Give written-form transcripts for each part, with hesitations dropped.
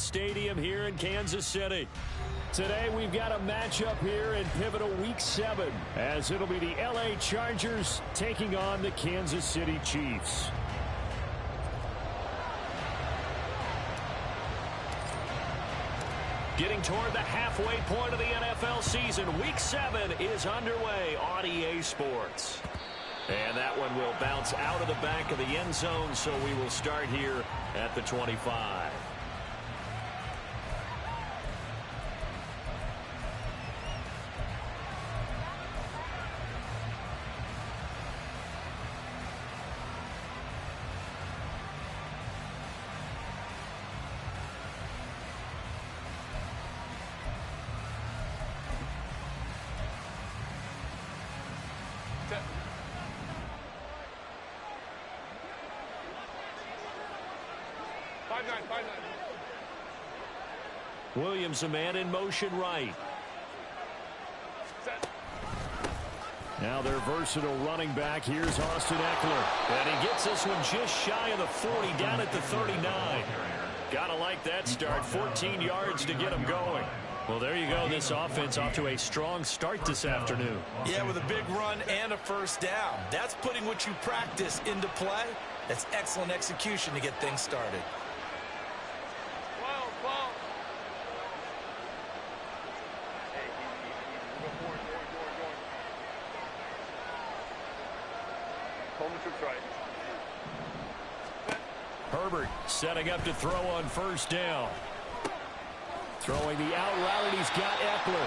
Stadium here in Kansas City. Today we've got a matchup here in pivotal Week 7, as it'll be the LA Chargers taking on the Kansas City Chiefs. Getting toward the halfway point of the NFL season, Week 7 is underway on EA Sports. And that one will bounce out of the back of the end zone, so we will start here at the 25. Williams, a man in motion right. Now their versatile running back. Here's Austin Eckler. And he gets this one just shy of the 40, down at the 39. Gotta like that start. 14 yards to get him going. Well, there you go. This offense off to a strong start this afternoon. Yeah, with a big run and a first down. That's putting what you practice into play. That's excellent execution to get things started. Herbert setting up to throw on first down. Throwing the out route, and he's got Eckler.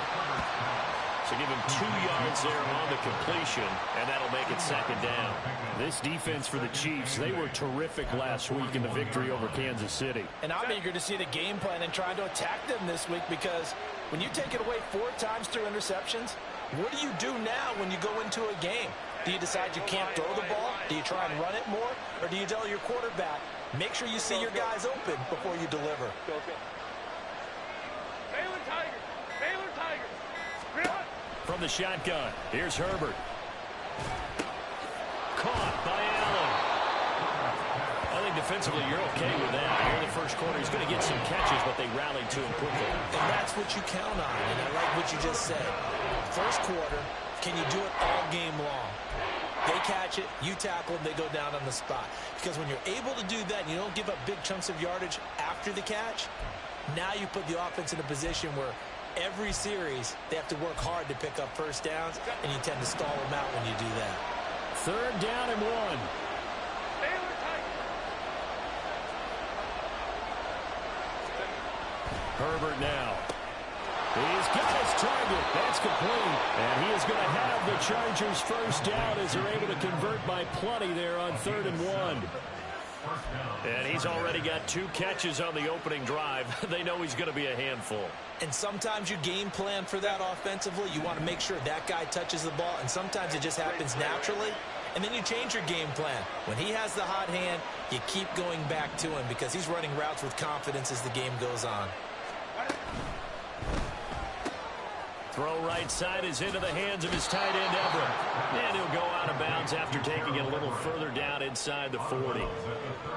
So give him 2 yards there on the completion, and that'll make it second down. This defense for the Chiefs, they were terrific last week in the victory over Kansas City. And I'm eager to see the game plan and trying to attack them this week, because when you take it away 4 times through interceptions, what do you do now when you go into a game? Do you decide you can't throw the ball? Do you try and run it more? Or do you tell your quarterback, make sure you see your guys open before you deliver? From the shotgun, here's Herbert. Caught by Allen. I think defensively you're okay with that. Here in the first quarter, he's going to get some catches, but they rallied to him quickly. And that's what you count on, and I like what you just said. First quarter, can you do it all game long? They catch it, you tackle them, they go down on the spot. Because when you're able to do that and you don't give up big chunks of yardage after the catch, now you put the offense in a position where every series they have to work hard to pick up first downs, and you tend to stall them out when you do that. Third down and 1. Herbert now. He's got his target. That's complete. And he is going to have the Chargers first down as they're able to convert by plenty there on 3rd and 1. And he's already got 2 catches on the opening drive. They know he's going to be a handful. And sometimes you game plan for that offensively. You want to make sure that guy touches the ball, and sometimes it just happens naturally. And then you change your game plan. When he has the hot hand, you keep going back to him because he's running routes with confidence as the game goes on. Throw right side is into the hands of his tight end, Everett. And he'll go out of bounds after taking it a little further down inside the 40.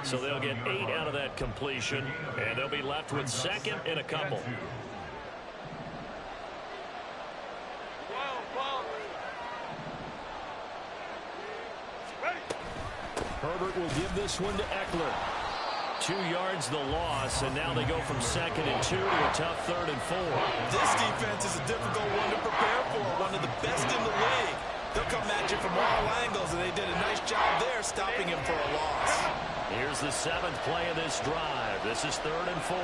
So they'll get 8 out of that completion, and they'll be left with 2nd and a couple. Herbert will give this one to Eckler. 2 yards the loss, and now they go from 2nd and 2 to a tough 3rd and 4. This defense is a difficult one to prepare for, one of the best in the league. They'll come at you from all angles, and they did a nice job there stopping him for a loss. Here's the 7th play of this drive. This is 3rd and 4.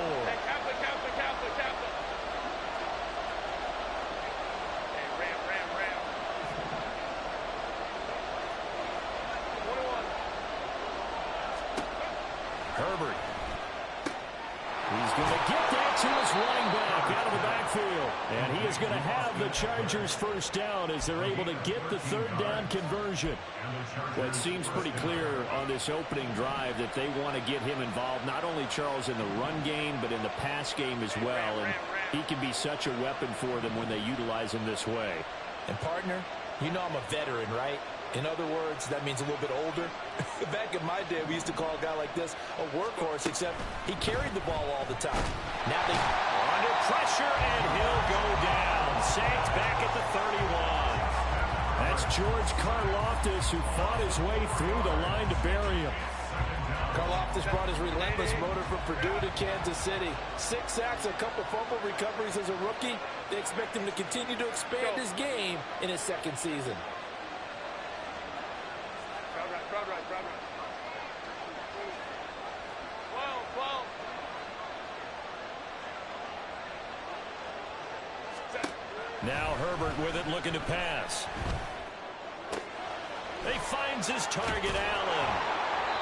Herbert. He's going to get that to his running back out of the backfield. And he is going to have the Chargers first down as they're able to get the 3rd down conversion. Well, it seems pretty clear on this opening drive that they want to get him involved, not only, Charles, in the run game, but in the pass game as well. And he can be such a weapon for them when they utilize him this way. And, partner, you know I'm a veteran, right? In other words, that means a little bit older. Back in my day, we used to call a guy like this a workhorse, except he carried the ball all the time. Now they under pressure, and he'll go down. Saints back at the 31. That's George Karlaftis, who fought his way through the line to bury him. Karlaftis brought his relentless motor from Purdue to Kansas City. 6 sacks, a couple fumble recoveries as a rookie. They expect him to continue to expand his game in his second season. Now Herbert with it, looking to pass. He finds his target, Allen.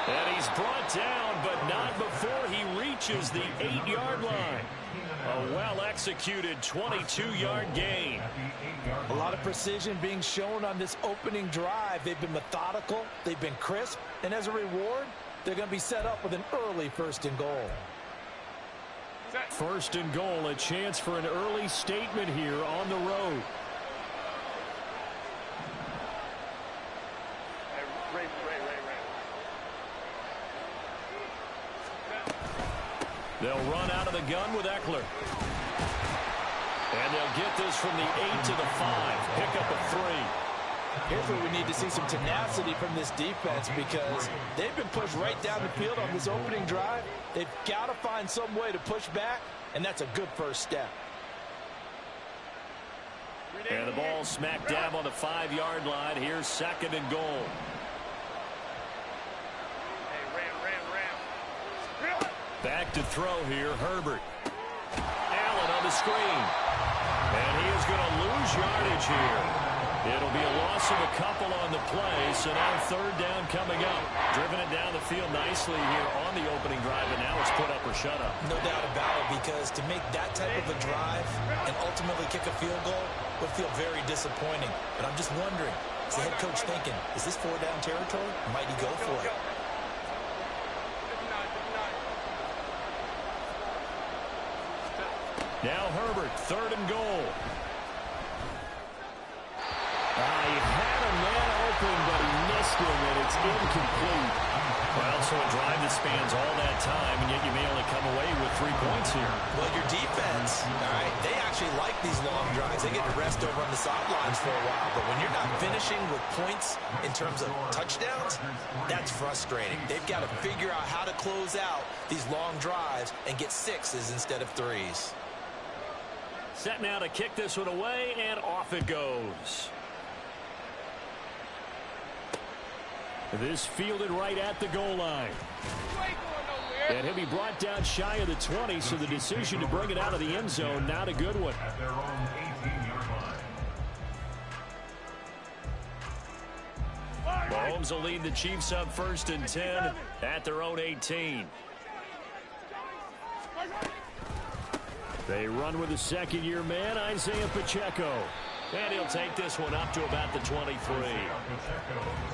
And he's brought down, but not before he reaches the 8-yard line. A well-executed 22-yard gain. A lot of precision being shown on this opening drive. They've been methodical, they've been crisp, and as a reward, they're going to be set up with an early 1st and goal. 1st and goal, a chance for an early statement here on the road. They'll run out of the gun with Eckler. And they'll get this from the 8 to the 5. Pick up a 3. Here's where we need to see some tenacity from this defense, because they've been pushed right down the field on this opening drive. They've got to find some way to push back, and that's a good first step. And the ball smack dab on the 5-yard line. Here's 2nd and goal. Back to throw here, Herbert. Allen on the screen. And he is going to lose yardage here. It'll be a loss of a couple on the play, so now 3rd down coming up. Driven it down the field nicely here on the opening drive, and now it's put up or shut up. No doubt about it, because to make that type of a drive and ultimately kick a field goal would feel very disappointing. But I'm just wondering, is the head coach thinking, is this 4-down territory? Or might he go for it? Now Herbert, 3rd and goal. He had a man open, but he missed him, and it's incomplete. Well, so a drive that spans all that time, and yet you may only come away with 3 points here. Well, your defense, all right, they actually like these long drives. They get to rest over on the sidelines for a while, but when you're not finishing with points in terms of touchdowns, that's frustrating. They've got to figure out how to close out these long drives and get 6s instead of 3s. Set now to kick this one away, and off it goes. This fielded right at the goal line. And he'll be brought down shy of the 20, so the decision to bring it out of the end zone, not a good one. Mahomes will lead the Chiefs up 1st and 10 at their own 18. They run with a 2nd-year man, Isaiah Pacheco. And he'll take this one up to about the 23.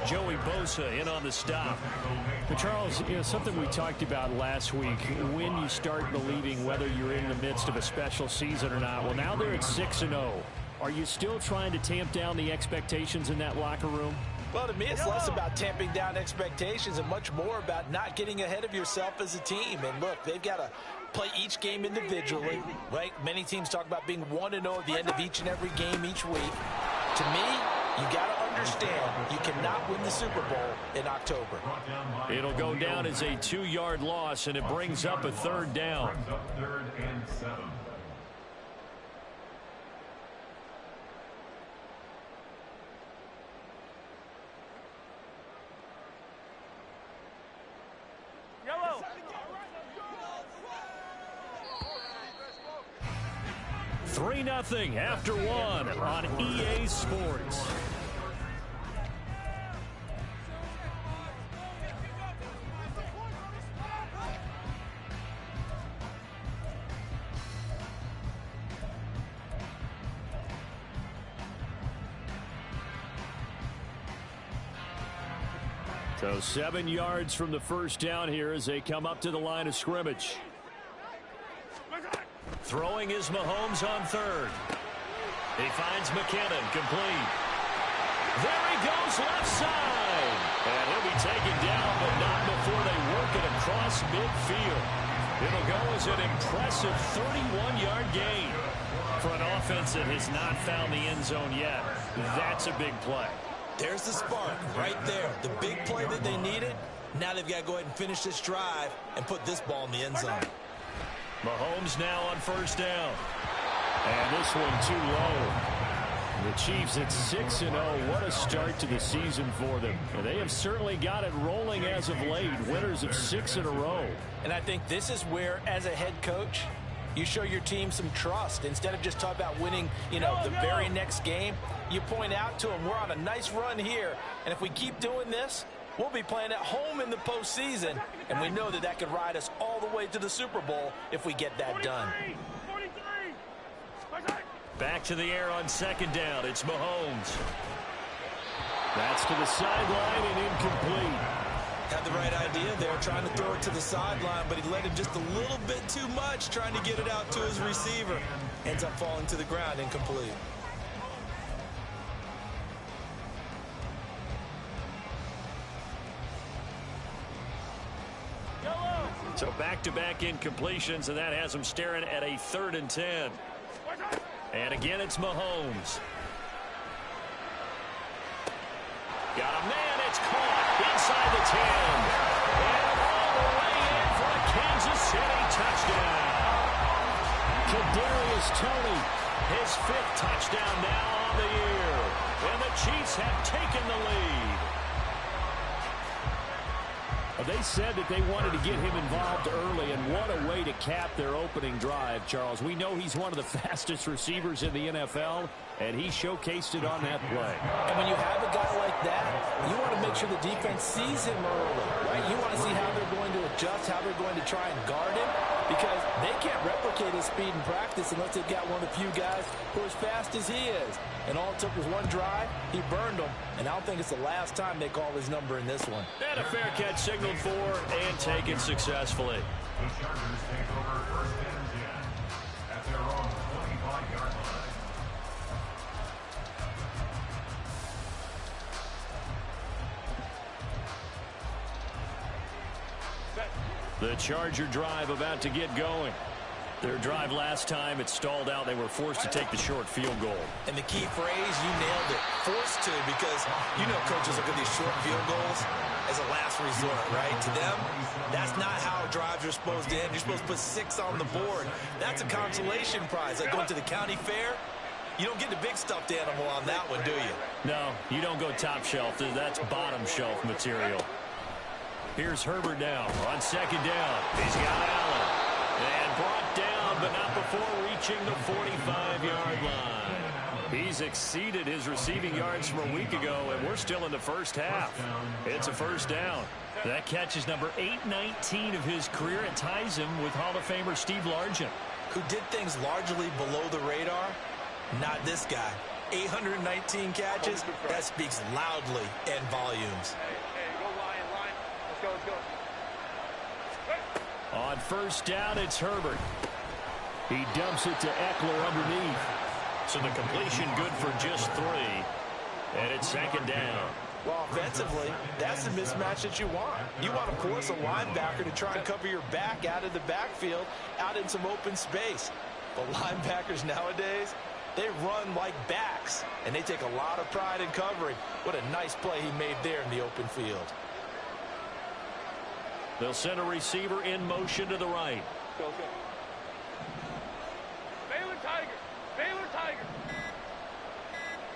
Joey Bosa in on the stop. But Charles, something we talked about last week, when you start believing whether you're in the midst of a special season or not. Well, now they're at 6-0. Are you still trying to tamp down the expectations in that locker room? Well, to me, it's less about tamping down expectations and much more about not getting ahead of yourself as a team. And look, they've got to play each game individually, right? Many teams talk about being 1-0 at the end of each and every game each week. To me, you got to understand you cannot win the Super Bowl in October. It'll go down as a 2-yard loss, and it brings up a 3rd down. 3rd and 7. Yellow. 3-0 after 1 on EA Sports. So 7 yards from the 1st down here as they come up to the line of scrimmage. Throwing is Mahomes on 3rd. He finds McKinnon, complete. There he goes left side. And he'll be taken down, but not before they work it across midfield. It'll go as an impressive 31-yard gain. For an offense that has not found the end zone yet, that's a big play. There's the spark right there. The big play that they needed. Now they've got to go ahead and finish this drive and put this ball in the end zone. Mahomes now on first down. And this one too low. The Chiefs at 6-0. What a start to the season for them. And they have certainly got it rolling as of late. Winners of 6 in a row. And I think this is where, as a head coach, you show your team some trust. Instead of just talking about winning, the very next game, you point out to them, we're on a nice run here. And if we keep doing this, we'll be playing at home in the postseason. And we know that that could ride us all the way to the Super Bowl if we get that done. Back to the air on second down. It's Mahomes. That's to the sideline and incomplete. Had the right idea there, trying to throw it to the sideline, but he let him just a little bit too much, trying to get it out to his receiver. Ends up falling to the ground, incomplete. So back-to-back incompletions, and that has them staring at a 3rd and 10. And again, it's Mahomes. Got a man, it's caught inside the 10. And all the way in for a Kansas City touchdown. Kadarius Toney, his 5th touchdown now on the year. And the Chiefs have taken the lead. They said that they wanted to get him involved early, and what a way to cap their opening drive, Charles. We know he's one of the fastest receivers in the NFL, and he showcased it on that play. And when you have a guy like that, you want to make sure the defense sees him early, right? You want to see how they're going to adjust, how they're going to try and guard him, because they can't replicate his speed in practice unless they've got one of the few guys who are as fast as he is. And all it took was one drive. He burned them, and I don't think it's the last time they call his number in this one. And a fair catch signaled for and taken successfully. The Chargers take over 1st and 10 at their own 25-yard line. The Charger drive about to get going. Their drive last time, it stalled out. They were forced to take the short field goal. And the key phrase, you nailed it, forced to, because coaches look at these short field goals as a last resort, right? To them, that's not how drives are supposed to end. You're supposed to put 6 on the board. That's a consolation prize. Like going to the county fair, you don't get the big stuffed animal on that one, do you? No, you don't go top shelf. That's bottom shelf material. Here's Herbert now on second down. He's got Allen. And brought down, but not before reaching the 45-yard line. He's exceeded his receiving yards from a week ago, and we're still in the first half. It's a first down. That catch is number 819 of his career. It ties him with Hall of Famer Steve Largent. Who did things largely below the radar? Not this guy. 819 catches, that speaks loudly in volumes. On first down, it's Herbert. He dumps it to Eckler underneath. So the completion good for just 3. And it's second down. Well, offensively, that's the mismatch that you want. You want to force a linebacker to try and cover your back out of the backfield, out in some open space. But linebackers nowadays, they run like backs, and they take a lot of pride in covering. What a nice play he made there in the open field. They'll send a receiver in motion to the right. Go. Baylor Tiger. Baylor Tiger.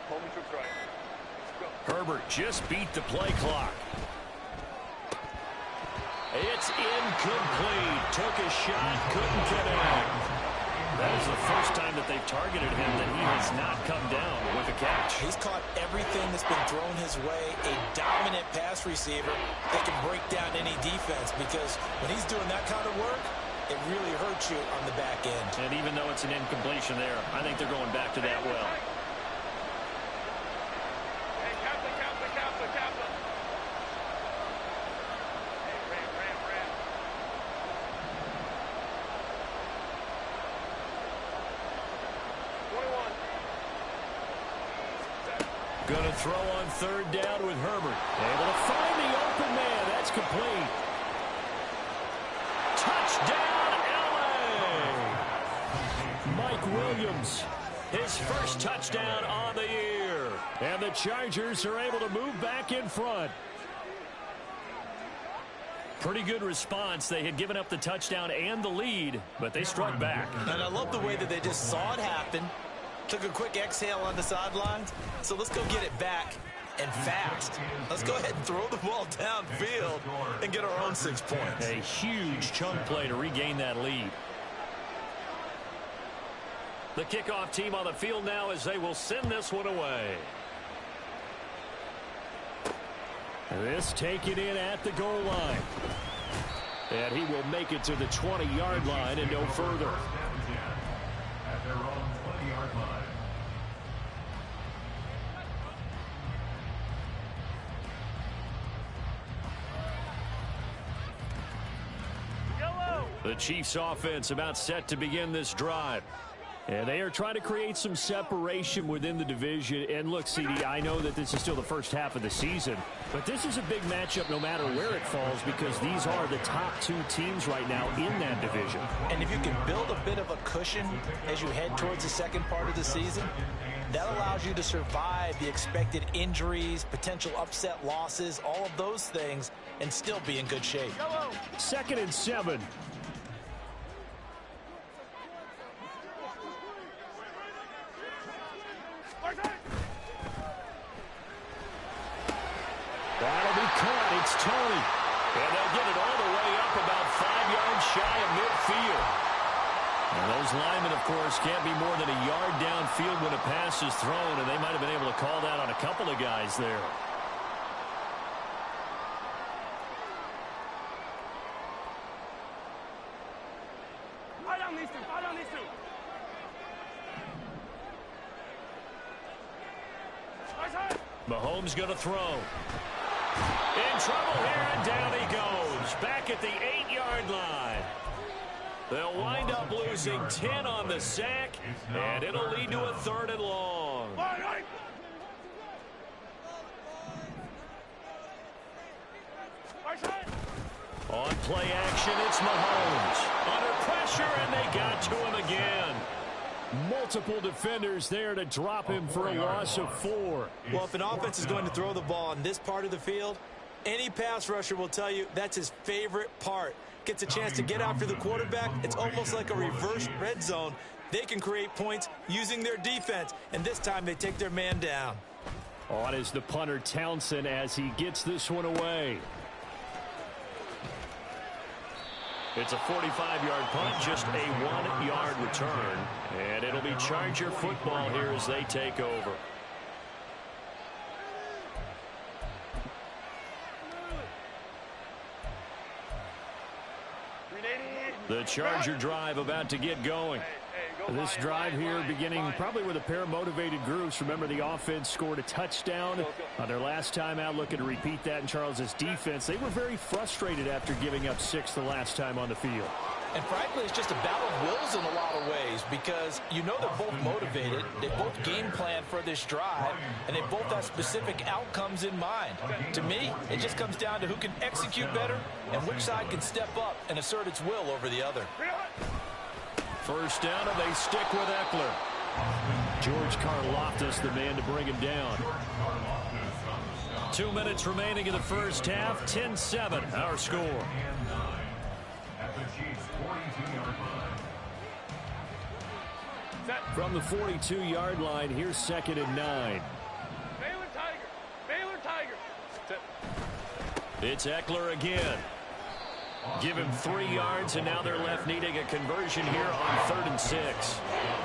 Home trips right. Go. Herbert just beat the play clock. It's incomplete. Took a shot, couldn't connect. That is the first time that they've targeted him that he has not come down with a catch. He's caught everything that's been thrown his way. A dominant pass receiver that can break down any defense, because when he's doing that kind of work, it really hurts you on the back end. And even though it's an incompletion there, I think they're going back to that well. Hey, Kappa. Hey, Ram. 21. Going to throw on third down with Herbert. Able to find the open man. That's complete. Touchdown, LA! Mike Williams, his first touchdown on the year. And the Chargers are able to move back in front. Pretty good response. They had given up the touchdown and the lead, but they struck back. And I love the way that they just saw it happen. Took a quick exhale on the sidelines. So let's go get it back and fast. Let's go ahead and throw the ball downfield and get our own 6 points. A huge chunk play to regain that lead. The kickoff team on the field now as they will send this one away. This taken in at the goal line. And he will make it to the 20-yard line and no further. At their own 20-yard line. Yellow. The Chiefs offense about set to begin this drive. And they are trying to create some separation within the division. And look, CD, I know that this is still the first half of the season, but this is a big matchup no matter where it falls because these are the top 2 teams right now in that division. And if you can build a bit of a cushion as you head towards the second part of the season, that allows you to survive the expected injuries, potential upset losses, all of those things, and still be in good shape. Yellow. 2nd and 7. That'll be caught. It's Tony. And they'll get it all the way up about 5 yards shy of midfield. And those linemen, of course, can't be more than a yard downfield when a pass is thrown, and they might have been able to call that on a couple of guys there. Fight on these two. Fight on these two. Mahomes going to throw. In trouble here, and down he goes. Back at the 8-yard line. They'll wind up losing 10 on the sack, and it'll lead to a 3rd and long. On play action, it's Mahomes. Under pressure, and they got to him again. Multiple defenders there to drop him for a loss of 4. Well, if an offense is going to throw the ball on this part of the field, any pass rusher will tell you that's his favorite part. Gets a chance to get after the quarterback. It's almost like a reverse red zone. They can create points using their defense, and this time they take their man down. On is the punter Townsend as he gets this one away. It's a 45-yard punt, just a 1-yard return. And it'll be Charger football here as they take over. The Charger drive about to get going. This drive here beginning probably with a pair of motivated groups. Remember, the offense scored a touchdown on their last time out, looking to repeat that in Charles's defense. They were very frustrated after giving up 6 the last time on the field. And frankly, it's just a battle of wills in a lot of ways because you know they're both motivated. They both game plan for this drive, and they both have specific outcomes in mind. To me, it just comes down to who can execute better and which side can step up and assert its will over the other. First down, and they stick with Eckler. George Karlaftis, the man to bring him down. 2 minutes remaining in the first half. 10-7, our score. At the Chiefs' 42-yard line. From the 42-yard line, here's 2nd and 9. Baylor Tiger. Baylor Tiger. It's Eckler again. Give him 3 yards, and now they're left needing a conversion here on 3rd and 6.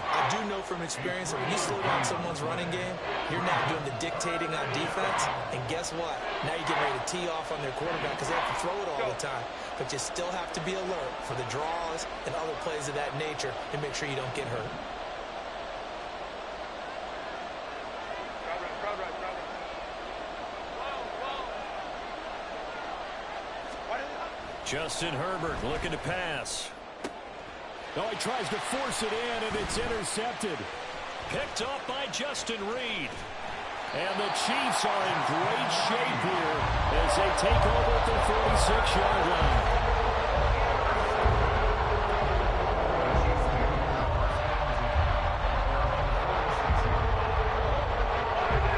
I do know from experience that when you slow down someone's running game, you're now doing the dictating on defense. And guess what? Now you're getting ready to tee off on their quarterback because they have to throw it all the time. But you still have to be alert for the draws and other plays of that nature and make sure you don't get hurt. Crowd right. Justin Herbert looking to pass. Oh, he tries to force it in, and it's intercepted. Picked off by Justin Reed. And the Chiefs are in great shape here as they take over at their 46-yard line.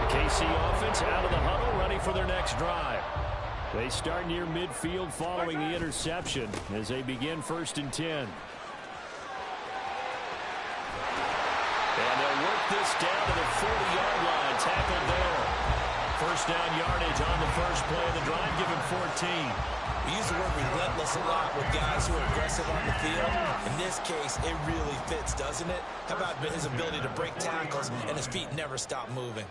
KC offense out of the huddle, ready for their next drive. They start near midfield following the interception as they begin 1st and 10. And they'll work this down to the 40-yard line, tackled there. First down yardage on the first play of the drive, given 14. We use the word relentless a lot with guys who are aggressive on the field. In this case, it really fits, doesn't it? How about his ability to break tackles and his feet never stop moving?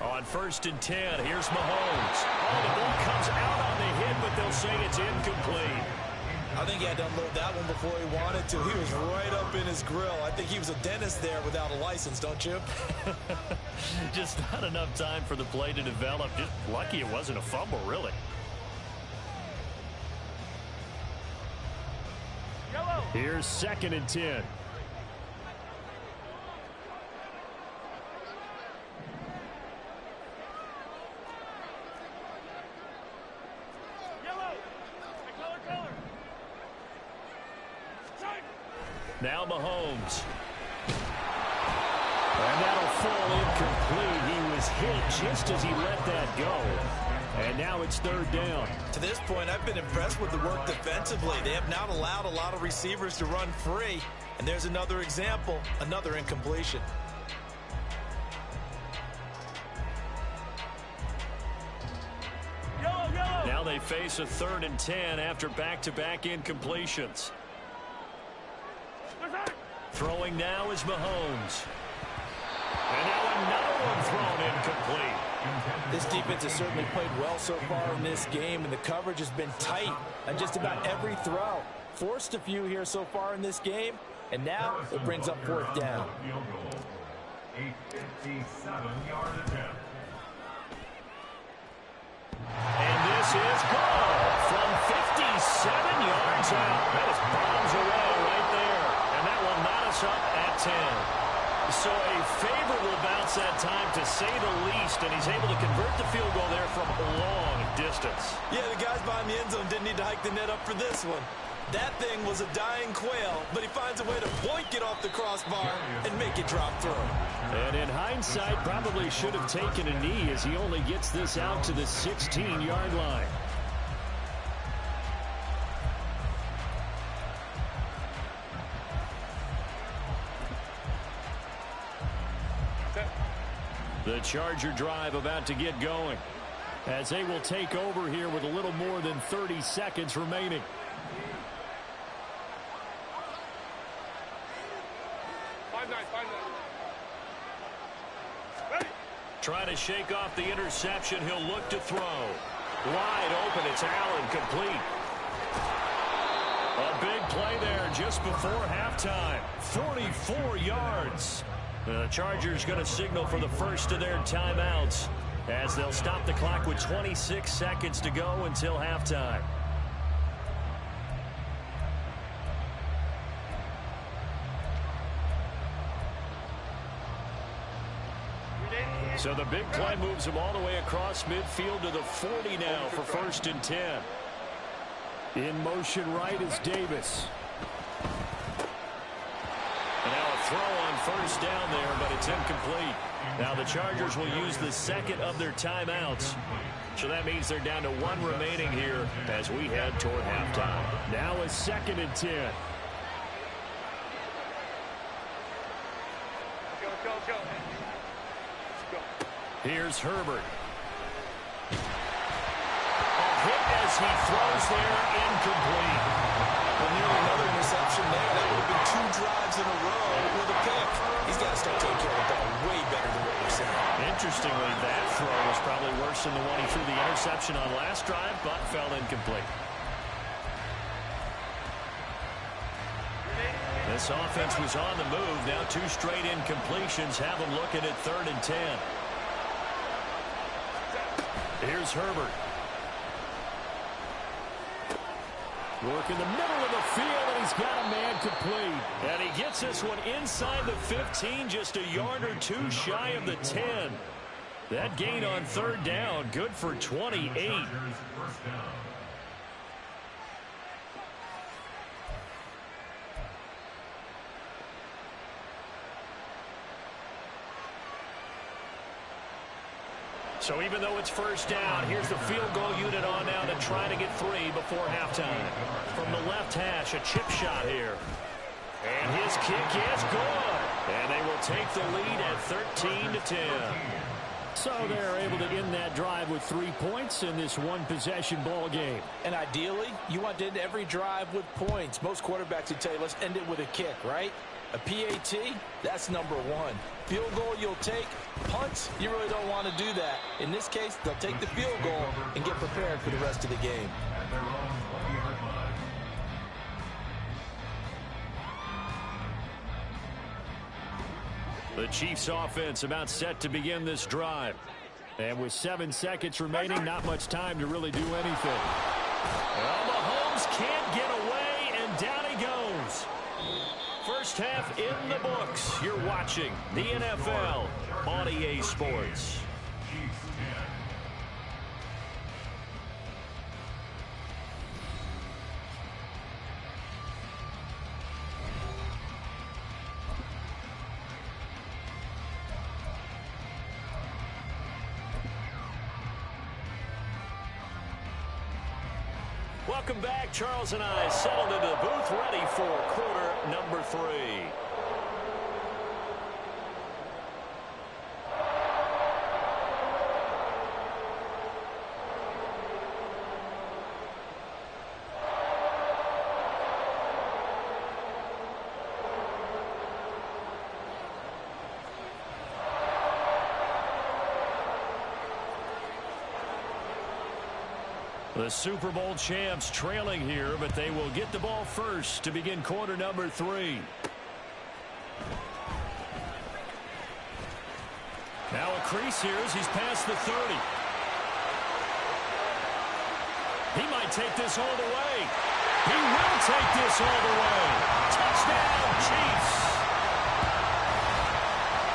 On 1st and 10, here's Mahomes. Oh, the ball comes out on the hit, but they'll say it's incomplete. I think he had to unload that one before he wanted to. He was right up in his grill. I think he was a dentist there without a license, don't you? Just not enough time for the play to develop. Just lucky it wasn't a fumble, really. Yellow. Here's 2nd and 10. Now Mahomes. And that'll fall incomplete. He was hit just as he let that go. And now it's 3rd down. To this point, I've been impressed with the work defensively. They have not allowed a lot of receivers to run free. And there's another example, another incompletion. Yellow, yellow. Now they face a 3rd and 10 after back-to-back incompletions. Throwing now is Mahomes. And now another one thrown incomplete. This defense has certainly played well so far in this game, and the coverage has been tight on just about every throw. Forced a few here so far in this game, and now it brings up 4th down. A 57-yard attempt. And this is goal from 57 yards out. That is bombs away right there. And that will knot us up at 10. So a favorable bounce that time, to say the least, and he's able to convert the field goal there from a long distance. Yeah, the guys behind the end zone didn't need to hike the net up for this one. That thing was a dying quail, but he finds a way to boink it off the crossbar and make it drop through. And in hindsight, probably should have taken a knee as he only gets this out to the 16-yard line. The Charger drive about to get going, as they will take over here with a little more than 30 seconds remaining. Trying to shake off the interception. He'll look to throw. Wide open. It's Allen, complete. A big play there just before halftime. 44 yards. The Chargers going to signal for the first of their timeouts as they'll stop the clock with 26 seconds to go until halftime. So the big play moves them all the way across midfield to the 40 now for 1st and 10. In motion right is Davis. And now a throw on 1st down there, but it's incomplete. Now the Chargers will use the second of their timeouts. So that means they're down to 1 remaining here as we head toward halftime. Now a 2nd and 10. Let's go. Here's Herbert. A hit as he throws there, incomplete. Well, nearly another interception there. That would have been 2 drives in a row with a pick. He's got to start taking care of the ball way better than what we're seeing. Interestingly, that throw was probably worse than the one he threw the interception on last drive, but fell incomplete. This offense was on the move. Now 2 straight incompletions have them looking at 3rd and 10. Here's Herbert. Working the middle of the field, and he's got a man complete. And he gets this one inside the 15, just a yard or two shy of the 10. That gain on third down, good for 28. So even though it's first down, here's the field goal unit on now to try to get 3 before halftime. From the left hash, a chip shot here. And his kick is good. And they will take the lead at 13-10. So they're able to end that drive with 3 points in this one-possession ball game. And ideally, you want to end every drive with points. Most quarterbacks would tell you, let's end it with a kick, right? A PAT, that's number 1. Field goal you'll take. Punts, you really don't want to do that. In this case, they'll take the field goal and get prepared for the rest of the game. The Chiefs offense about set to begin this drive. And with 7 seconds remaining, not much time to really do anything. Well, Mahomes can't get away, and down he goes. First half in the books. You're watching the NFL on EA Sports. Welcome back. Charles and I settled into the booth, ready for quarter number 3. The Super Bowl champs trailing here, but they will get the ball first to begin quarter number 3. Now a crease here as he's past the 30. He might take this all the way. He will take this all the way. Touchdown, Chiefs.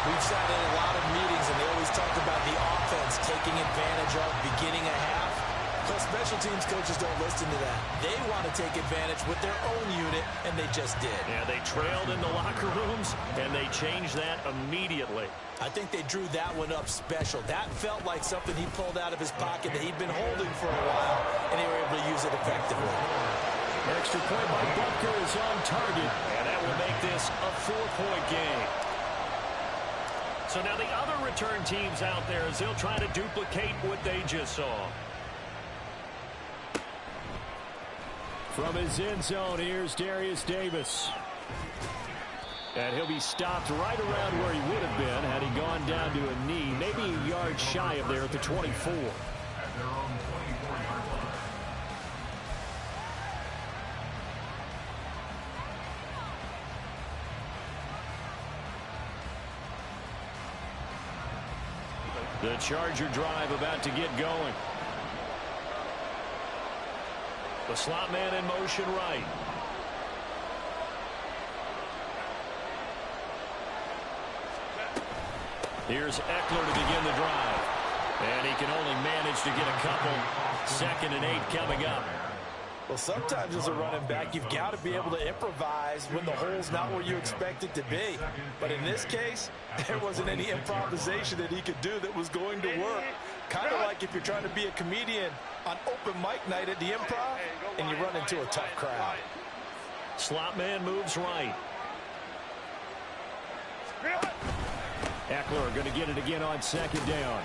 We've sat in a lot of meetings, and they always talk about the offense taking advantage of beginning a half. Plus, special teams coaches don't listen to that. They want to take advantage with their own unit, and they just did. Yeah, they trailed in the locker rooms, and they changed that immediately. I think they drew that one up special. That felt like something he pulled out of his pocket that he'd been holding for a while, and they were able to use it effectively. Extra point by Butker is on target, and that will make this a 4-point game. So now the other return teams out there, as they'll try to duplicate what they just saw. From his end zone, here's Darius Davis. And he'll be stopped right around where he would have been had he gone down to a knee, maybe a yard shy of there at the 24. The Charger drive about to get going. The slot man in motion right. Here's Eckler to begin the drive. And he can only manage to get a couple. 2nd and 8 coming up. Well, sometimes as a running back, you've got to be able to improvise when the hole's not where you expect it to be. But in this case, there wasn't any improvisation that he could do that was going to work. Kind of like if you're trying to be a comedian on open mic night at the Improv and you run into a tough crowd. Slot man moves right. Eckler going to get it again on 2nd down.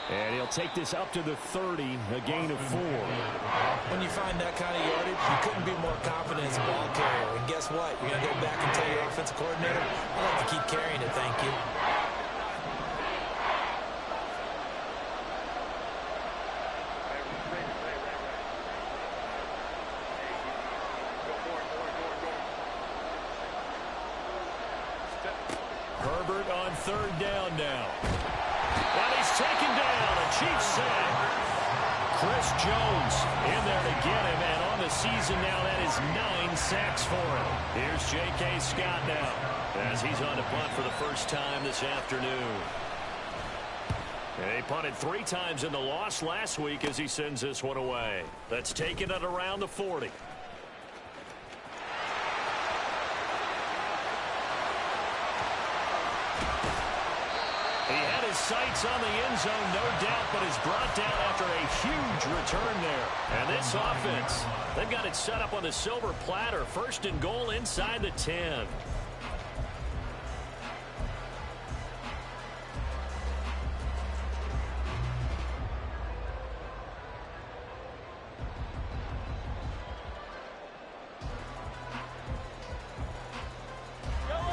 And he'll take this up to the 30, a gain of 4. When you find that kind of yardage, you couldn't be more confident as a ball carrier. And guess what? You're going to go back and tell your offensive coordinator, I'd like to keep carrying it, thank you. Herbert on 3rd down now. And he's taken down. A Chiefs sack. Chris Jones in there to get him, and on the season now, that is 9 sacks for him. Here's J.K. Scott now, as he's on to punt for the first time this afternoon. And he punted 3 times in the loss last week as he sends this one away. That's taken it around the 40. He had his sights on the end zone, no doubt, but is brought down after a huge return there. And this offense, they've got it set up on the silver platter. 1st and goal inside the 10.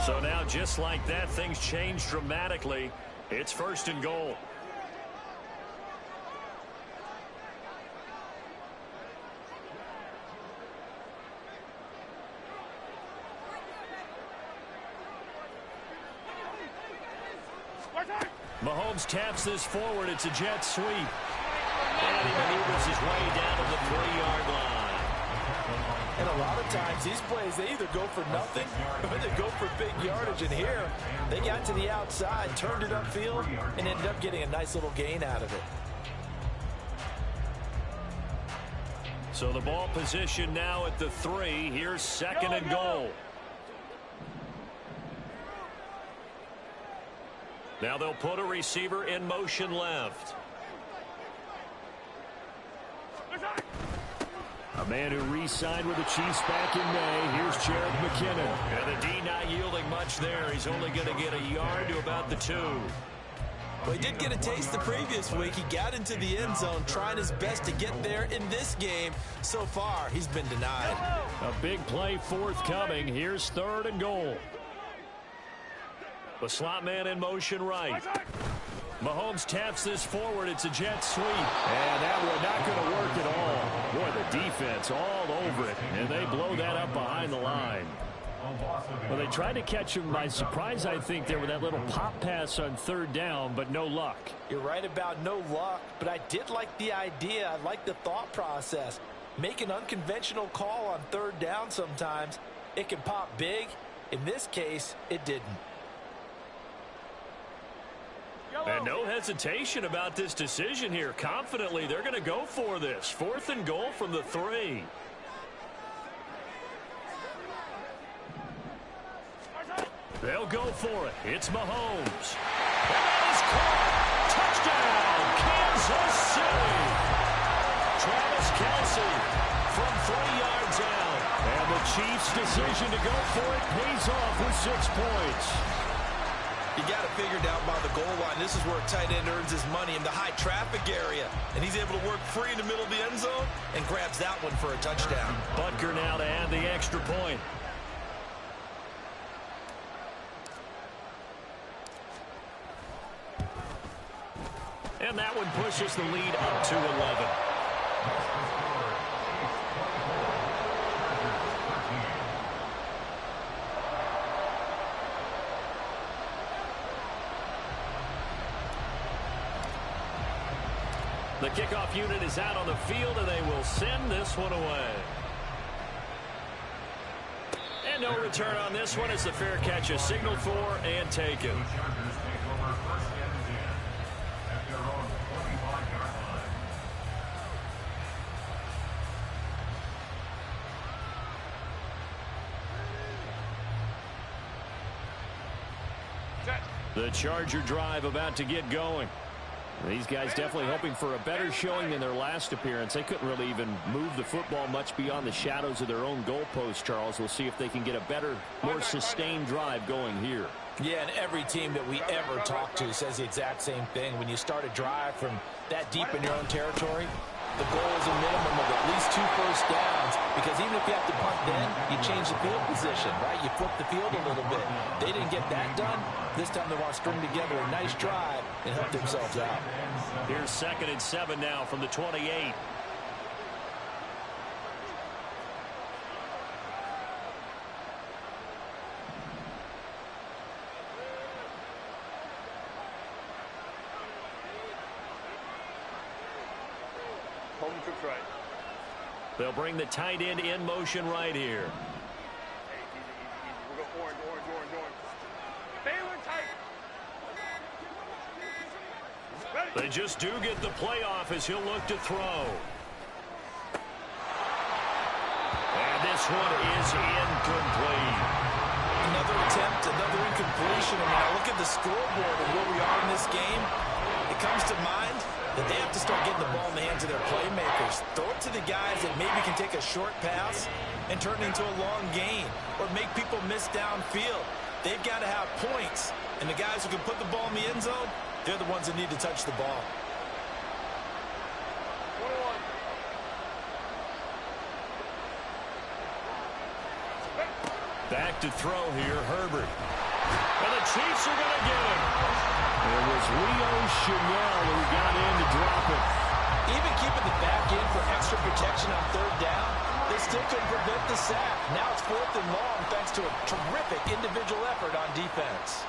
So now, just like that, things change dramatically. It's 1st and goal. Mahomes taps this forward. It's a jet sweep. And he maneuvers his way down to the 3-yard line. And a lot of times, these plays, they either go for nothing or they go for big yardage. And here, they got to the outside, turned it upfield, and ended up getting a nice little gain out of it. So the ball position now at the 3. Here's 2nd and goal. Now they'll put a receiver in motion left. A man who re-signed with the Chiefs back in May. Here's Jared McKinnon. And the D not yielding much there. He's only going to get a yard to about the 2. Well, he did get a taste the previous week. He got into the end zone, trying his best to get there in this game. So far, he's been denied. A big play forthcoming. Here's 3rd and goal. The slot man in motion right. Mahomes taps this forward. It's a jet sweep. And that one not going to work at all. Boy, the defense all over it. And they blow that up behind the line. Well, they tried to catch him by surprise, I think, there with that little pop pass on 3rd down, but no luck. You're right about no luck, but I did like the idea. I like the thought process. Make an unconventional call on 3rd down sometimes. It can pop big. In this case, it didn't. And no hesitation about this decision here. Confidently, they're going to go for this. 4th and goal from the 3. They'll go for it. It's Mahomes. And that is caught. Touchdown, Kansas City. Travis Kelce from 3 yards out. And the Chiefs' decision to go for it pays off with 6 points. You got it figured out by the goal line. This is where a tight end earns his money in the high traffic area. And he's able to work free in the middle of the end zone and grabs that one for a touchdown. Butker now to add the extra point. And that one pushes the lead up to 11. The kickoff unit is out on the field, and they will send this one away. And no return on this one as the fair catch is signaled for and taken. The Charger drive about to get going. These guys definitely hoping for a better showing than their last appearance. They couldn't really even move the football much beyond the shadows of their own goalpost, Charles. We'll see if they can get a better, more sustained drive going here. Yeah, and every team that we ever talk to says the exact same thing. When you start a drive from that deep in your own territory, the goal is a minimum of at least 2 first downs, because even if you have to punt then, you change the field position, right? You flip the field a little bit. They didn't get that done. This time they want to string together a nice drive and help themselves out. Here's 2nd and 7 now from the 28. right. They'll bring the tight end in motion right here. Hey, easy, easy, easy. We'll go orange, orange, orange, orange. Baylor tight. Ready. They just do get the playoff as he'll look to throw. And this one is incomplete. Another attempt, another incompletion. And when I look at the scoreboard and where we are in this game, it comes to mind that they have to start getting the ball in the hands of their playmakers. Throw it to the guys that maybe can take a short pass and turn it into a long gain or make people miss downfield. They've got to have points. And the guys who can put the ball in the end zone, they're the ones that need to touch the ball. 21. Back to throw here, Herbert. And the Chiefs are going to get him. It was Leo Chanel who got in to drop it. Even keeping the back in for extra protection on third down, they still couldn't prevent the sack. Now it's 4th and long thanks to a terrific individual effort on defense.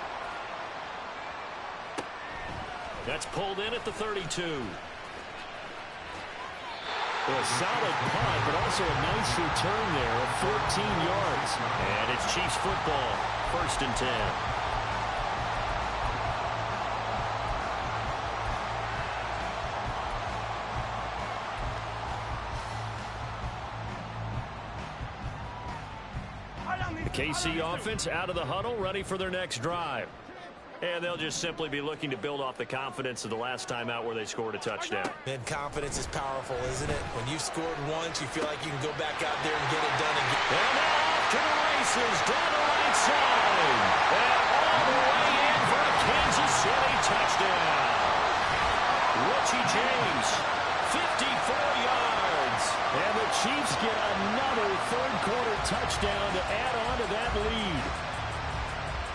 That's pulled in at the 32. A solid punt, but also a nice return there of 14 yards. And it's Chiefs football, 1st and 10. The KC offense out of the huddle, ready for their next drive. And they'll just simply be looking to build off the confidence of the last time out where they scored a touchdown. And confidence is powerful, isn't it? When you've scored once, you feel like you can go back out there and get it done again. And now off to the races, down the right side. And all the way in for a Kansas City touchdown. Richie James, 54 yards. And the Chiefs get another third-quarter touchdown to add on to that lead.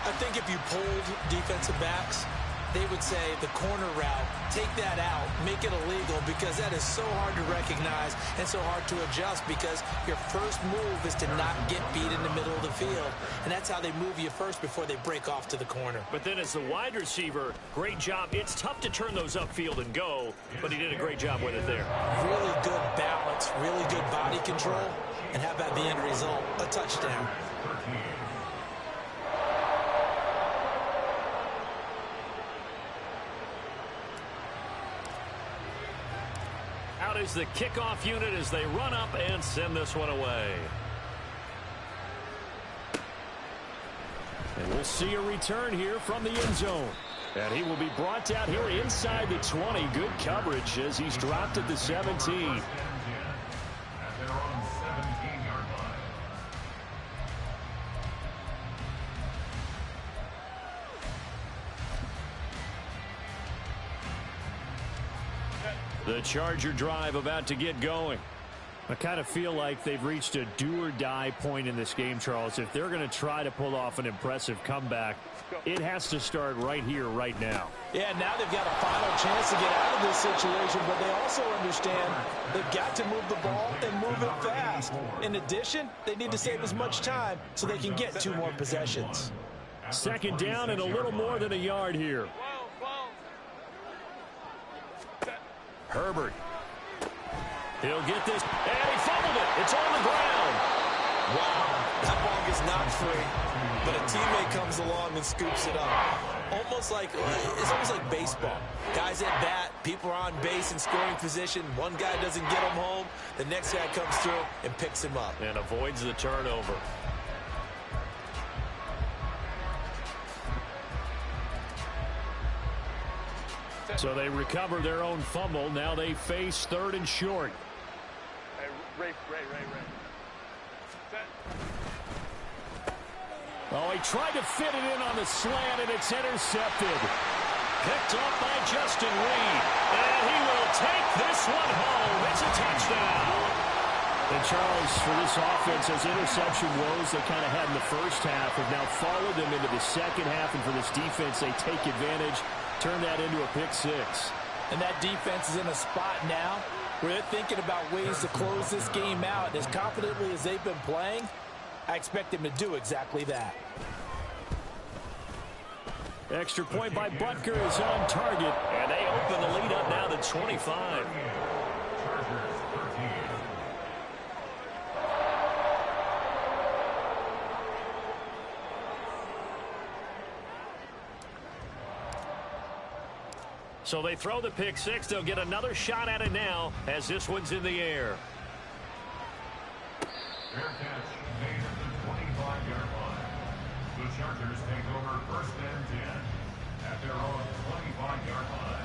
I think if you polled defensive backs, they would say the corner route, take that out, make it illegal, because that is so hard to recognize and so hard to adjust, because your first move is to not get beat in the middle of the field. And that's how they move you first before they break off to the corner. But then as the wide receiver, great job. It's tough to turn those upfield and go, but he did a great job with it there. Really good balance, really good body control, and how about the end result? A touchdown. Out is the kickoff unit as they run up and send this one away. And we'll see a return here from the end zone. And he will be brought down here inside the 20. Good coverage as he's dropped at the 17. The Charger drive about to get going. I kind of feel like they've reached a do-or-die point in this game, Charles. If they're going to try to pull off an impressive comeback, it has to start right here, right now. Yeah, now they've got a final chance to get out of this situation, but they also understand they've got to move the ball and move it fast. In addition, they need to save as much time so they can get 2 more possessions. 2nd down and a little more than a yard here. Herbert. He'll get this, and he fumbled it. It's on the ground. Wow, that ball gets knocked free, but a teammate comes along and scoops it up. It's almost like baseball. Guys at bat, people are on base in scoring position. One guy doesn't get him home. The next guy comes through and picks him up. And avoids the turnover. So they recover their own fumble. Now they face 3rd and short. Hey, Ray. Oh, he tried to fit it in on the slant, and it's intercepted. Picked up by Justin Reed. And he will take this one home. It's a touchdown. And Charles, for this offense, those interception woes they kind of had in the first half have now followed them into the second half. And for this defense, they take advantage, turn that into a pick 6. And that defense is in a spot now where they're thinking about ways to close this game out. And as confidently as they've been playing, I expect them to do exactly that. Extra point by Butker is on target. And they open the lead up now to 25. So they throw the pick six. They'll get another shot at it now as this one's in the air. Fair catch made at the 25-yard line. The Chargers take over first and 10 at their own 25-yard line.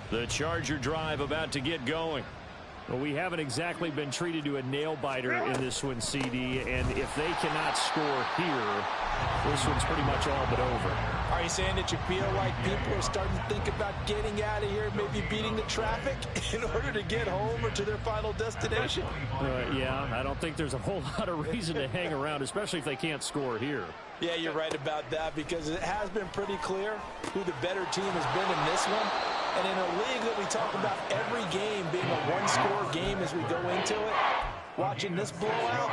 The Charger drive about to get going. Well, we haven't exactly been treated to a nail-biter in this one, CD, and if they cannot score here, this one's pretty much all but over. Are you saying that you feel like people are starting to think about getting out of here, maybe beating the traffic in order to get home or to their final destination? Yeah, I don't think there's a whole lot of reason to hang around, especially if they can't score here. Yeah, you're right about that because it has been pretty clear who the better team has been in this one. And in a league that we talk about every game being a one-score game as we go into it, watching this blowout,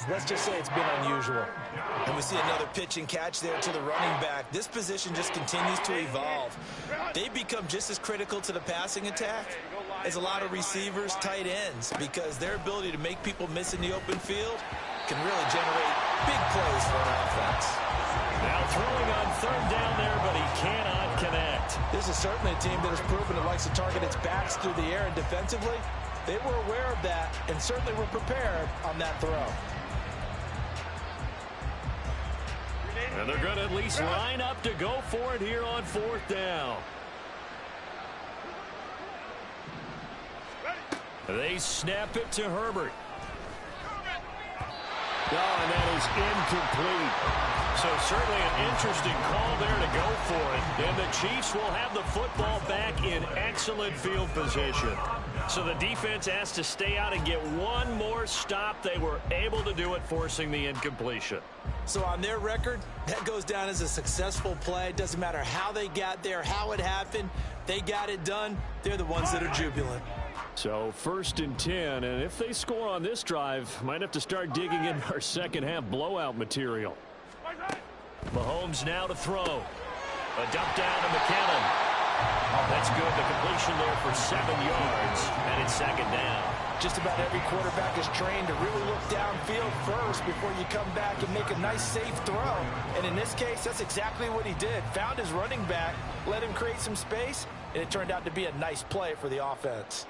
let's just say it's been unusual. And we see another pitch and catch there to the running back. This position just continues to evolve. They become just as critical to the passing attack as a lot of receivers, tight ends, because their ability to make people miss in the open field can really generate big plays for an offense. Now throwing on third down there, but he cannot connect. This is certainly a team that has proven it likes to target its backs through the air, and defensively, they were aware of that and certainly were prepared on that throw. And they're going to at least line up to go for it here on fourth down. They snap it to Herbert. Oh, and that is incomplete. So certainly an interesting call there to go for it. And the Chiefs will have the football back in excellent field position. So the defense has to stay out and get one more stop. They were able to do it, forcing the incompletion. So on their record, that goes down as a successful play. It doesn't matter how they got there, how it happened. They got it done. They're the ones that are jubilant. So first and 10, and if they score on this drive, might have to start digging in our second half blowout material. Mahomes now to throw. A dump down to McKinnon. That's good. The completion there for 7 yards, and it's second down. Just about every quarterback is trained to really look downfield first before you come back and make a nice, safe throw. And in this case, that's exactly what he did. Found his running back, let him create some space, and it turned out to be a nice play for the offense.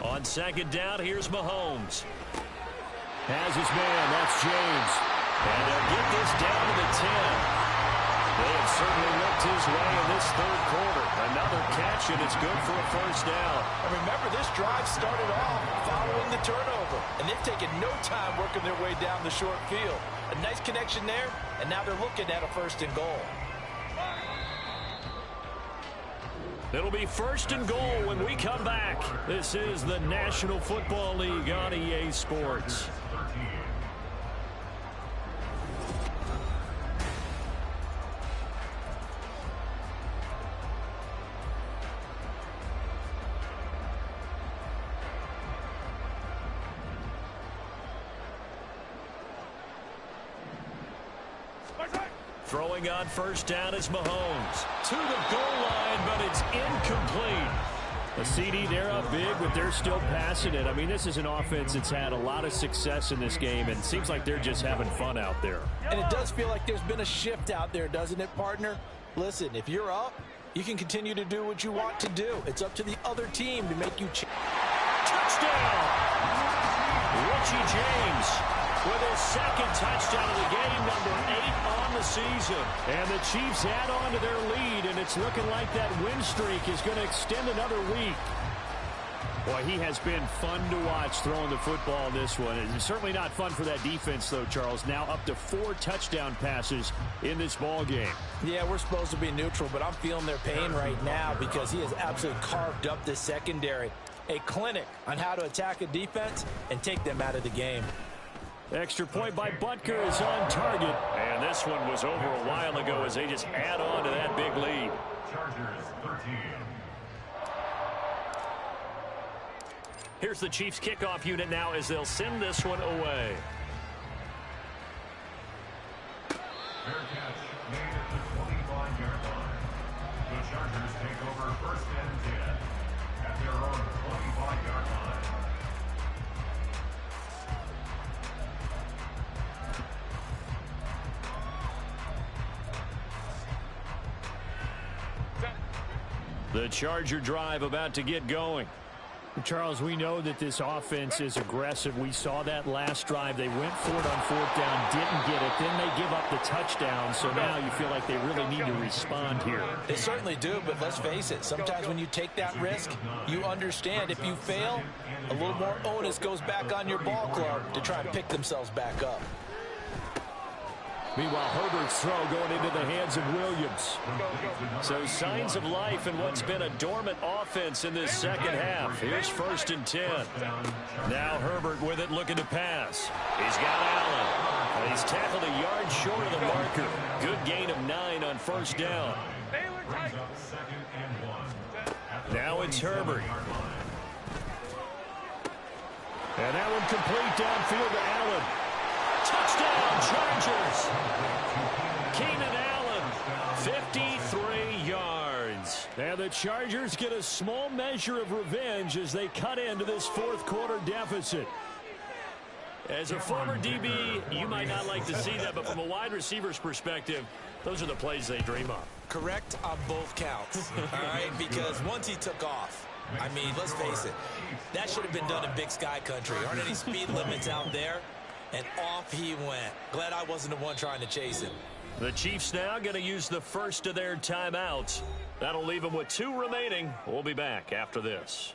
On second down, here's Mahomes. Has his man, that's James. And they'll get this down to the 10. They have certainly looked his way in this third quarter. Another catch, and it's good for a first down. And remember, this drive started off following the turnover, and they've taken no time working their way down the short field. A nice connection there, and now they're looking at a first and goal. It'll be first and goal when we come back. This is the National Football League on EA Sports. Throwing on first down is Mahomes. To the goal line, but it's incomplete. A CD, they're up big, but they're still passing it. I mean, this is an offense that's had a lot of success in this game, and it seems like they're just having fun out there. And it does feel like there's been a shift out there, doesn't it, partner? Listen, if you're up, you can continue to do what you want to do. It's up to the other team to make you touchdown! Richie James with his second touchdown of the game, number 8 on the season. And the Chiefs add on to their lead, and it's looking like that win streak is going to extend another week. Boy, he has been fun to watch throwing the football in this one. It's certainly not fun for that defense, though, Charles. Now up to 4 touchdown passes in this ball game. Yeah, we're supposed to be neutral, but I'm feeling their pain right now because he has absolutely carved up this secondary. A clinic on how to attack a defense and take them out of the game. Extra point by Butker is on target. And this one was over a while ago as they just add on to that big lead. Chargers 13. Here's the Chiefs kickoff unit now as they'll send this one away. Fair catch made at the 25-yard line. The Chargers take over first and 10 at their The Charger drive about to get going. Charles, we know that this offense is aggressive. We saw that last drive. They went for it on fourth down, didn't get it. Then they give up the touchdown. So now you feel like they really need to respond here. They certainly do, but let's face it. Sometimes when you take that risk, you understand if you fail, a little more onus goes back on your ball club to try and pick themselves back up. Meanwhile, Herbert's throw going into the hands of Williams. So signs of life in what's been a dormant offense in this second half. Here's 1st and 10. Now Herbert with it, looking to pass. He's got Allen. And he's tackled a yard short of the marker. Good gain of 9 on 1st down. Now it's Herbert. And that one complete downfield to Allen. Touchdown, Chargers. Keenan Allen, 53 yards. And the Chargers get a small measure of revenge as they cut into this fourth quarter deficit. As a former DB, you might not like to see that, but from a wide receiver's perspective, those are the plays they dream of. Correct on both counts, all right? Because once he took off, I mean, let's face it, that should have been done in Big Sky country. Aren't any speed limits out there? And off he went. Glad I wasn't the one trying to chase him. The Chiefs now going to use the first of their timeouts. That'll leave them with 2 remaining. We'll be back after this.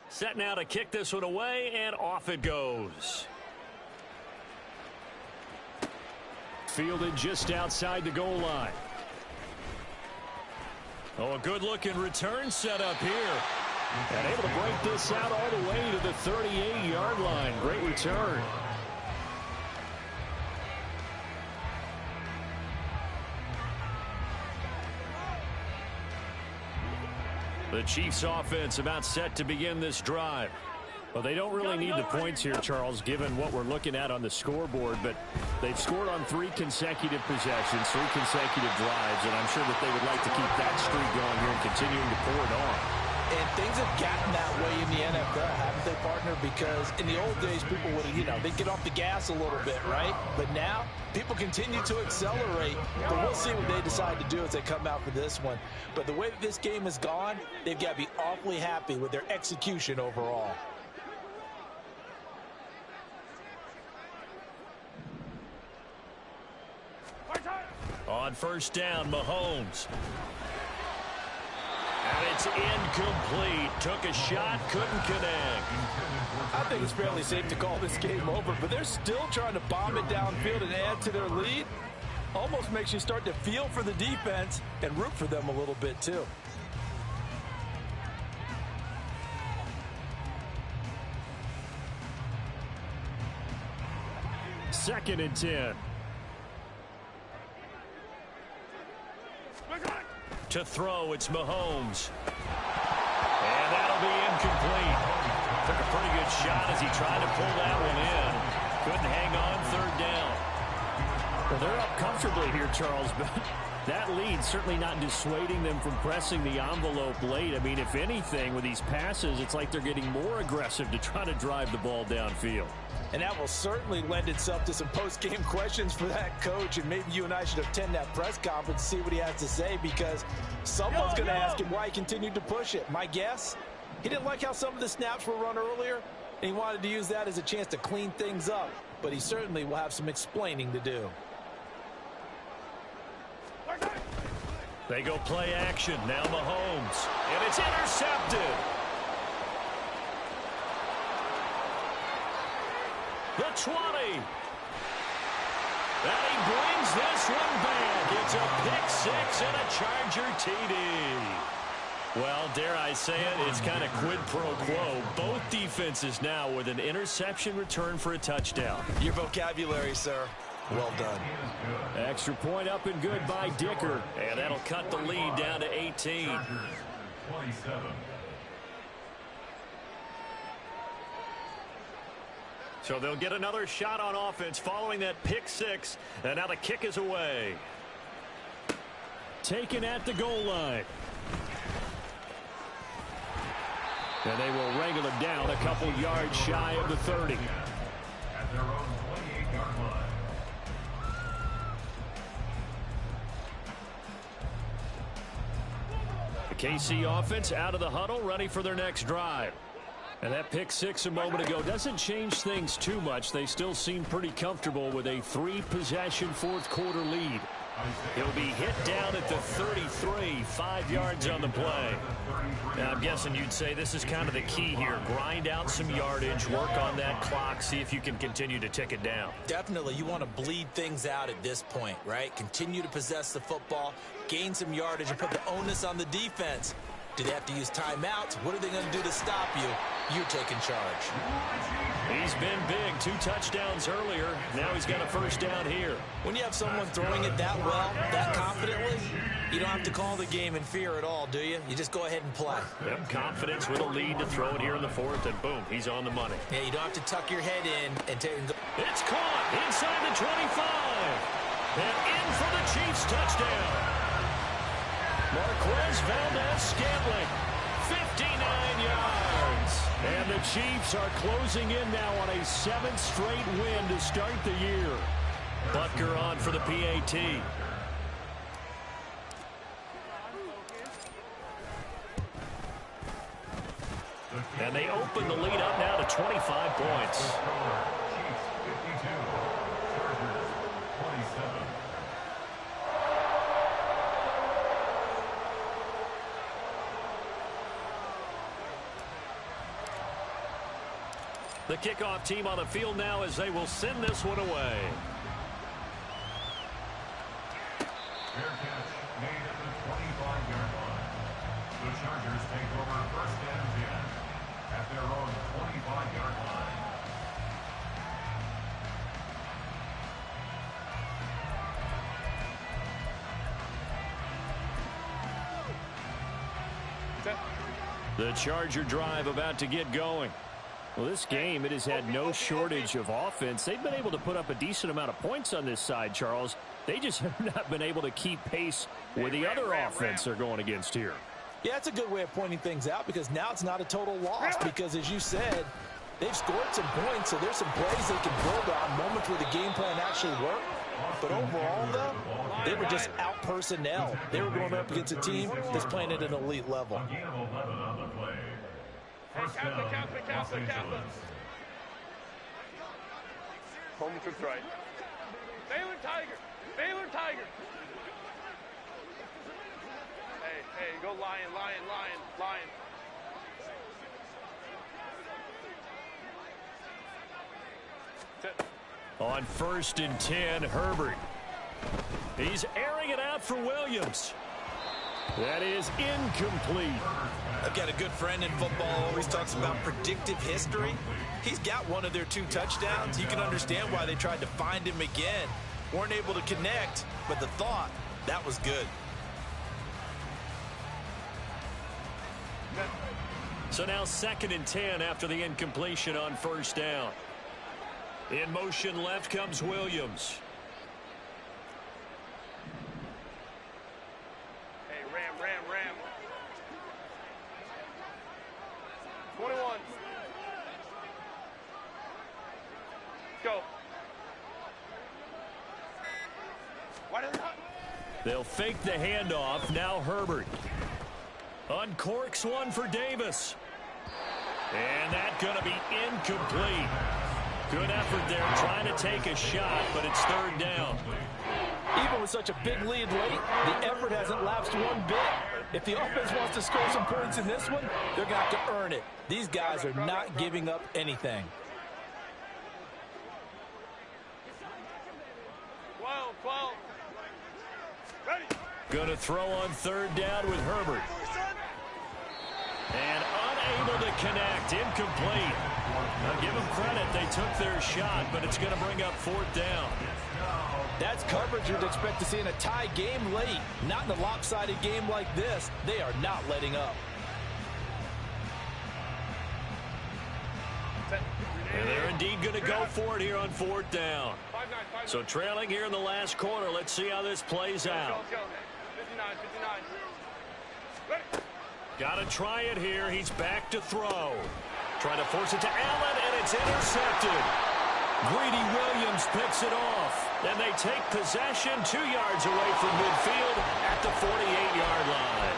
Set now to kick this one away, and off it goes. Fielded just outside the goal line. Oh, a good-looking return set up here. And able to break this out all the way to the 38-yard line. Great return. The Chiefs offense about set to begin this drive. Well, they don't really need the points here, Charles, given what we're looking at on the scoreboard, but they've scored on 3 consecutive possessions, 3 consecutive drives, and I'm sure that they would like to keep that streak going here and continuing to pour it on. And things have gotten that way in the NFL, haven't they, partner? Because in the old days, people would, they'd get off the gas a little bit, right? But now, people continue to accelerate. But we'll see what they decide to do as they come out for this one. But the way that this game has gone, they've got to be awfully happy with their execution overall. On 1st down, Mahomes. And it's incomplete. Took a shot, couldn't connect. I think it's fairly safe to call this game over, but they're still trying to bomb it downfield and add to their lead. Almost makes you start to feel for the defense and root for them a little bit, too. Second and 10. To throw, it's Mahomes. And that'll be incomplete. Took a pretty good shot as he tried to pull that one in. Couldn't hang on 3rd down. Well, they're up comfortably here, Charles, but that lead certainly not dissuading them from pressing the envelope late. I mean, if anything, with these passes, it's like they're getting more aggressive to try to drive the ball downfield. And that will certainly lend itself to some post-game questions for that coach. And maybe you and I should attend that press conference and see what he has to say, because someone's going to ask him why he continued to push it. My guess, he didn't like how some of the snaps were run earlier, and he wanted to use that as a chance to clean things up. But he certainly will have some explaining to do. They go play action. Now Mahomes. And it's intercepted. The 20. And he brings this one back. It's a pick 6 and a Charger TD. Well, dare I say it, it's kind of quid pro quo. Both defenses now with an interception return for a touchdown. Your vocabulary, sir. Well done. Extra point up and good by Dicker. And that'll cut the lead down to 18. 27. So they'll get another shot on offense following that pick 6. And now the kick is away. taken at the goal line. And they will wrangle him down a couple yards shy of the 30. At their own 28-yard line. The KC offense out of the huddle, ready for their next drive. And that pick six a moment ago doesn't change things too much. They still seem pretty comfortable with a 3-possession fourth-quarter lead. He'll be hit down at the 33, 5 yards on the play. Now, I'm guessing you'd say this is kind of the key here. Grind out some yardage, work on that clock, see if you can continue to tick it down. Definitely, you want to bleed things out at this point, right? Continue to possess the football, gain some yardage, and put the onus on the defense. Do they have to use timeouts? What are they going to do to stop you? You're taking charge. He's been big. 2 touchdowns earlier. Now he's got a first down here. When you have someone throwing it that well, that confidently, you don't have to call the game in fear at all, do you? You just go ahead and play. Yep, confidence with a lead to throw it here in the fourth, and boom, he's on the money. Yeah, you don't have to tuck your head in and take and go. It's caught inside the 25. And in for the Chiefs touchdown. Marquez Valdez-Scantling, 59 yards. And the Chiefs are closing in now on a 7th straight win to start the year. Butker on for the PAT. And they open the lead up now to 25 points. Chiefs 52, Chargers 27. The kickoff team on the field now as they will send this one away. Fair catch made at the 25-yard line. The Chargers take over first and 10 at their own 25-yard line. The Charger drive about to get going. Well, this game, it has had no shortage of offense. They've been able to put up a decent amount of points on this side, Charles. They just have not been able to keep pace with the other offense they're going against here. Yeah, it's a good way of pointing things out because now it's not a total loss because, as you said, they've scored some points, so there's some plays they can build on, moments where the game plan actually worked. But overall, though, they were just out personnel. They were going up against a team that's playing at an elite level. A gain of 11 on the play. First down, Los Angeles. Home cooked right. Baylor Tiger. Baylor Tiger. Hey, go Lion, Lion, Lion, Lion. On 1st and 10, Herbert. He's airing it out for Williams. That is incomplete. I've got a good friend in football, always talks about predictive history. He's got one of their 2 touchdowns. You can understand why they tried to find him again. Weren't able to connect, but the thought, that was good. So now 2nd and 10 after the incompletion on 1st down. In motion left comes Williams. Hey, Ram. 21. Go. Why doesn't They'll fake the handoff. Now Herbert. Uncorks one for Davis. And that's going to be incomplete. Good effort there trying to take a shot, but it's 3rd down. Even with such a big lead late, the effort hasn't lapsed one bit. If the offense wants to score some points in this one, they're going to have to earn it. These guys are not giving up anything. 12. Ready. Going to throw on 3rd down with Herbert. And unable to connect. Incomplete. Now give them credit. They took their shot, but it's going to bring up 4th down. That's coverage you'd expect to see in a tie game late. Not in a lopsided game like this. They are not letting up. And they're indeed going to go for it here on 4th down. So trailing here in the last quarter. Let's see how this plays out. Let's go. Ready? Got to try it here. He's back to throw. Trying to force it to Allen, and it's intercepted. Greedy Williams picks it off, and they take possession 2 yards away from midfield at the 48-yard line.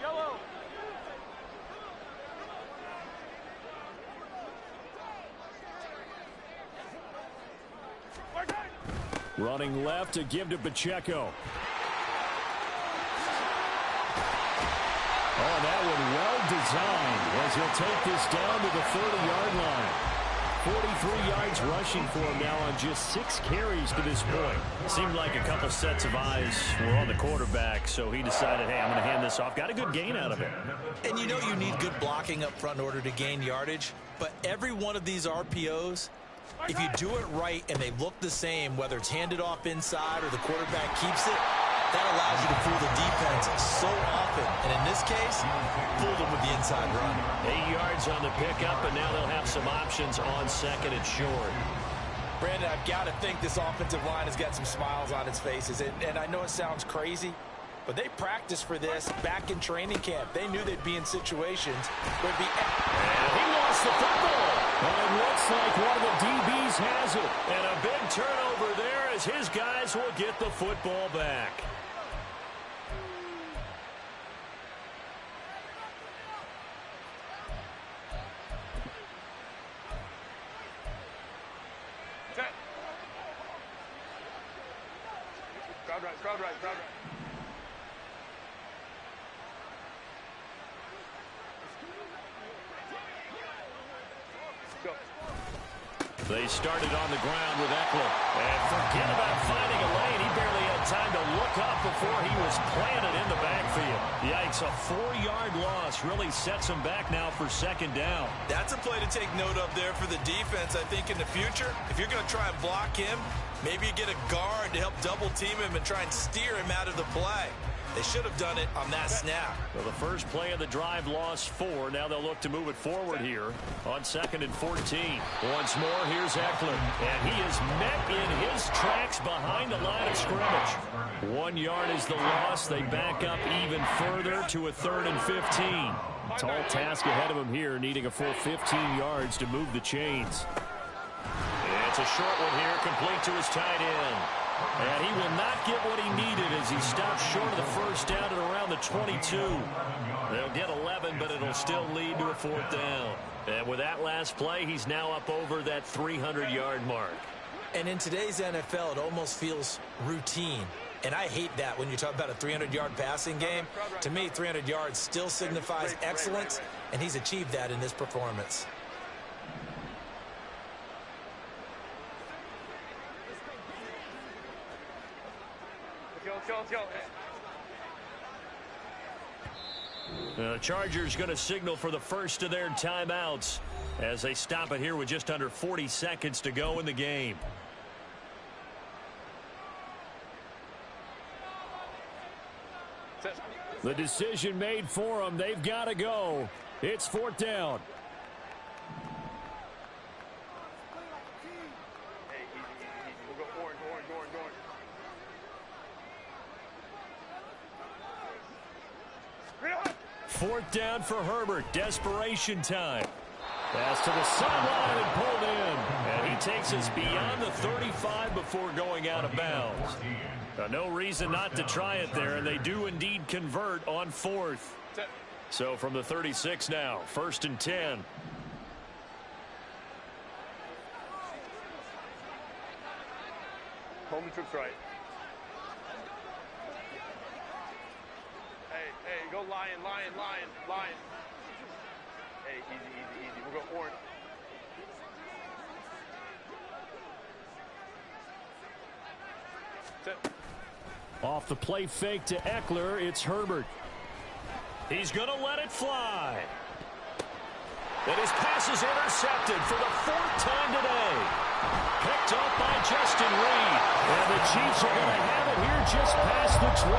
Yellow. Running left to give to Pacheco. Oh, that one well designed as he'll take this down to the 30-yard line. 43 yards rushing for him now on just 6 carries to this point. Seemed like a couple sets of eyes were on the quarterback, so he decided, hey, I'm going to hand this off. Got a good gain out of it. And you know you need good blocking up front in order to gain yardage, but every one of these RPOs, if you do it right and they look the same, whether it's handed off inside or the quarterback keeps it, that allows you to fool the defense so often. And in this case, fooled them with the inside run. 8 yards on the pickup, and now they'll have some options on second and short. Brandon, I've got to think this offensive line has got some smiles on its faces. And I know it sounds crazy, but they practiced for this back in training camp. They knew they'd be in situations where it'd be... And he lost the football. And it looks like one of the DBs has it. And a big turnover there as his guys will get the football back. Set. Crowd right, crowd right, crowd right. Go. They started on the ground with Eckler. And forget about finding a lane. He barely had time to look up before he was planted in the backfield. Yikes, a 4-yard loss really sets him back now for second down. That's a play to take note of there for the defense. I think in the future, if you're going to try and block him, maybe you get a guard to help double team him and try and steer him out of the play. They should have done it on that snap. So the first play of the drive lost 4. Now they'll look to move it forward here on 2nd and 14. Once more, here's Eckler. And he is met in his tracks behind the line of scrimmage. 1 yard is the loss. They back up even further to a 3rd and 15. Tall task ahead of him here, needing a full 15 yards to move the chains. It's a short one here, complete to his tight end. And he will not get what he needed as he stops short of the first down at around the 22. They'll get 11, but it'll still lead to a 4th down. And with that last play, he's now up over that 300-yard mark. And in today's NFL, it almost feels routine. And I hate that when you talk about a 300-yard passing game. To me, 300 yards still signifies excellence, and he's achieved that in this performance. Let's go. The Chargers going to signal for the first of their timeouts as they stop it here with just under 40 seconds to go in the game. The decision made for them. They've got to go. It's 4th down. Hey, easy. We'll go orange. 4th down for Herbert. Desperation time. Pass to the sideline and pulled in. And he takes us beyond the 35 before going out of bounds. No reason not to try it there, and they do indeed convert on 4th. So from the 36 now, 1st and 10. Coleman trips right. Hey, go lion. Hey, easy. We'll go orange. Set. Off the play fake to Eckler, it's Herbert. He's going to let it fly. And his pass is intercepted for the 4th time today. Picked up by Justin Reed. And the Chiefs are going to have it here just past the 25.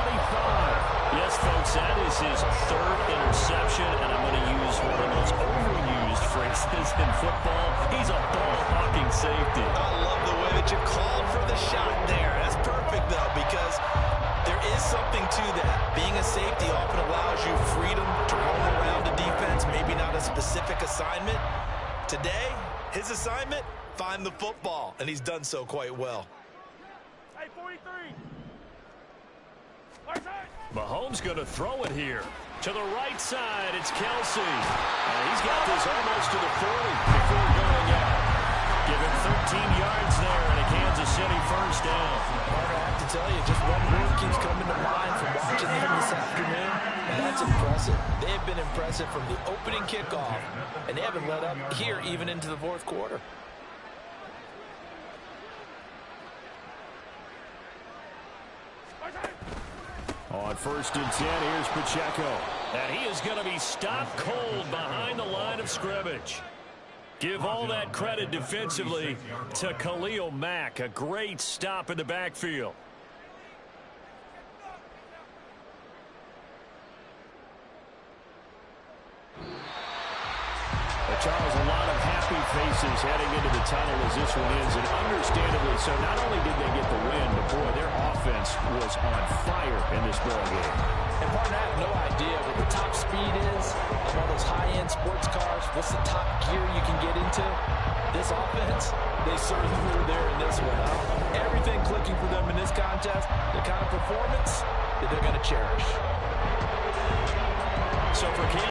Yes, folks, that is his 3rd interception. And I'm going to use one of those overused phrases in football. He's a ball-hawking safety. But you called for the shot there. That's perfect, though, because there is something to that. Being a safety often allows you freedom to roam around the defense, maybe not a specific assignment. Today, his assignment, find the football, and he's done so quite well. Hey, 43. Mahomes going to throw it here. To the right side, it's Kelsey. And he's got this almost to the 40 before going out. Give him 13 yards there and a Kansas City first down. Carter, I have to tell you, just one word keeps coming to mind from watching them this afternoon, and that's impressive. They have been impressive from the opening kickoff, and they haven't let up here even into the fourth quarter. On 1st and 10, here's Pacheco. And he is going to be stopped cold behind the line of scrimmage. Give all that credit defensively to Khalil Mack. A great stop in the backfield. Charles, a lot of happy faces heading into the tunnel as this one ends, and understandably so. Not only did they get the win, but boy, their offense was on fire in this ball game. And partner, I have no idea what the top speed is of all those high-end sports cars. What's the top gear you can get into? This offense, they certainly were there in this one. Everything clicking for them in this contest, the kind of performance that they're going to cherish. So for